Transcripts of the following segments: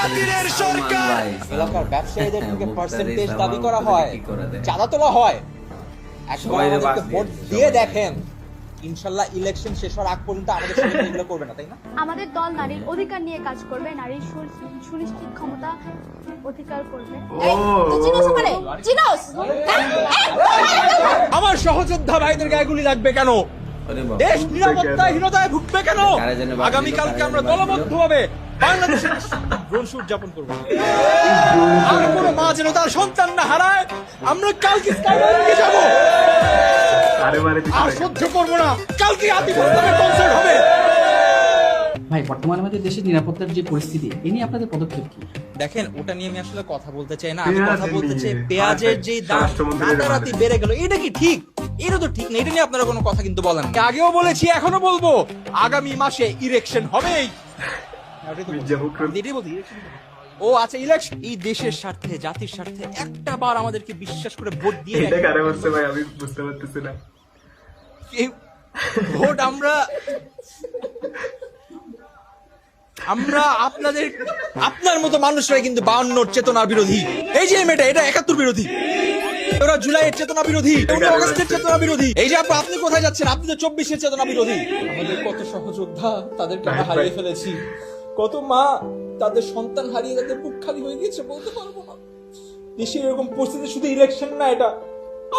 বাতিলের সরকার। এলাকার ব্যবসায়ীদের থেকে পার্সেন্টেজ দাবি করা হয়, চাঁদা তোলা হয়। একবার আমাদেরকে ভোট দিয়ে দেখেন, ইনশাল্লাহ ইলেকশন শেষ হওয়ার আগ পর্যন্ত আমাদের সঙ্গে এগুলো করবে না, তাই না? আমাদের দল নারীর অধিকার নিয়ে কাজ করবে, নারীর সুনিশ্চিত ক্ষমতা অধিকার করবে। আমার সহযোদ্ধা ভাইদের গায়ে গুলি লাগবে কেন? দেশ নিরাপত্তাহীনতায় ভুগবে কেন? আগামীকালকে আমরা দলবদ্ধভাবে বাংলাদেশের ড্রোন শো উদযাপন করবো। আর কোনো মা যেন তার সন্তান না হারায়। আমরা কালকে স্কাইওয়াকে যাবো, আর সহ্য করবো না। কালকে আতিফুলের কনসার্ট হবে। ভাই, বর্তমানে আমাদের দেশের নিরাপত্তার যে পরিস্থিতি, এ নিয়ে আপনাদের পদক্ষেপ কি? দেখেন, ওটা নিয়ে আমি আসলে কথা বলতে চাই না। আমি কথা বলতে চাই পেঁয়াজের যে দাম রাতারাতি বেড়ে গেল, এটা কি ঠিক? এটা তো ঠিক না। এটা নিয়ে আপনারা কোনো কথা কিন্তু বলেন না। আগেও বলেছি, এখনো বলবো, আগামী মাসে ইলেকশন হবেই। ও আচ্ছা, ইলেকশন এই দেশের স্বার্থে, জাতির স্বার্থে একটা বার আমাদেরকে বিশ্বাস করে ভোট দিয়ে এটা কারে বলছে ভাই, আমি বুঝতে পারতেছি না। এই ভোট আমরা আপনার মতো মানুষরাই কিন্তু 52 চেতনার বিরোধী। এই যে মেয়েটা, এটা 71 বিরোধী। ওরা জুলাইয়ের চেতনা বিরোধী, ওরা অগস্টের চেতনা বিরোধী। এই যে আপনি কোথায় যাচ্ছেন? আপনি তো 24-এর চেতনা বিরোধী। আমাদের কত সহযোদ্ধা, তাদেরকে আমরা হারিয়ে ফেলেছি। কত মা তাদের সন্তান হারিয়ে তাদের বুক খালি হয়ে গেছে, বলতে পারবো না। দেশের এরকম পরিস্থিতি শুধু ইলেকশন না, এটা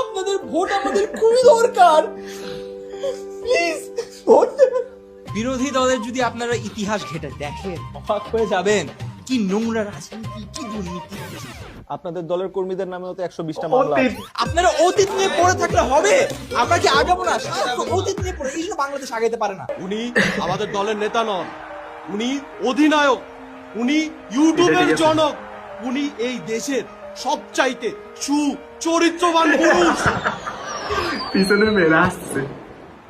আপনাদের ভোট আমাদের খুবই দরকার। প্লিজ ভোট দেবেন। বিরোধী দলের যদি আপনারা ইতিহাস ঘেটে দেখেন, অবাক হয়ে যাবেন। কি নোংরা রাজনীতি, কি দুর্নীতি। আপনাদের দলের কর্মীদের নামে তো 120টা মামলা আছে। আপনারা অতীত নিয়ে পড়ে থাকলে হবে? আমরা কি আগাবো না? অতীত নিয়ে পড়ে এই জন্য বাংলাদেশ আগাইতে পারে না। উনি আমাদের দলের নেতা নন, উনি অধিনায়ক, উনি ইউটিউবের জনক, উনি এই দেশের সবচাইতে সুচরিত্রবান পুরুষ। পিছনে মেয়েরা আসছে।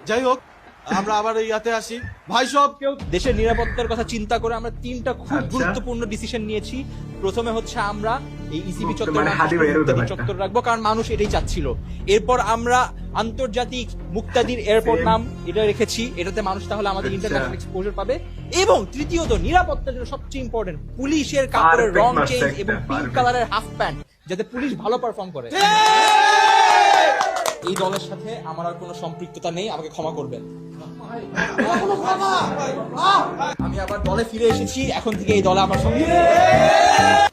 যাই হোক, আমরা আবার ইয়াতে আসি। ভাই সব কেউ দেশের নিরাপত্তার কথা চিন্তা করে আমরা 3টা খুব গুরুত্বপূর্ণ ডিসিশন নিয়েছি। প্রথমে হচ্ছে আমরা এই ইসিবি চত্বর রাখবো, কারণ মানুষ এটাই চাচ্ছিল। এরপর আমরা আন্তর্জাতিক মুক্তাদির এয়ারপোর্ট নাম এটা রেখেছি, এটাতে মানুষ তাহলে আমাদের ইন্টারন্যাশনাল এক্সপোজার পাবে। এবং তৃতীয়ত, নিরাপত্তার জন্য সবচেয়ে ইম্পর্টেন্ট, পুলিশের কাপড়ের রং চেঞ্জ এবং পিঙ্ক কালারের হাফ প্যান্ট, যাতে পুলিশ ভালো পারফর্ম করে। এই দলের সাথে আমার আর কোনো সম্পৃক্ততা নেই, আমাকে ক্ষমা করবেন। আমি আবার দলে ফিরে এসেছি, এখন থেকে এই দলে আমার সঙ্গে।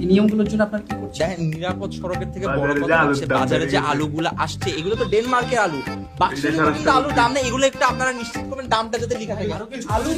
এই নিয়মগুলোর জন্য আপনার কি করছেন? দেখেন, নিরাপদ সড়কের থেকে বড় কথা হচ্ছে বাজারে যে আলুগুলো আসছে, এগুলো তো ডেনমার্কের আলু। বাক্সের আলুর দাম নেই, এগুলো একটু আপনারা নিশ্চিত করবেন দামটা যাতে লেখা থাকে। আলু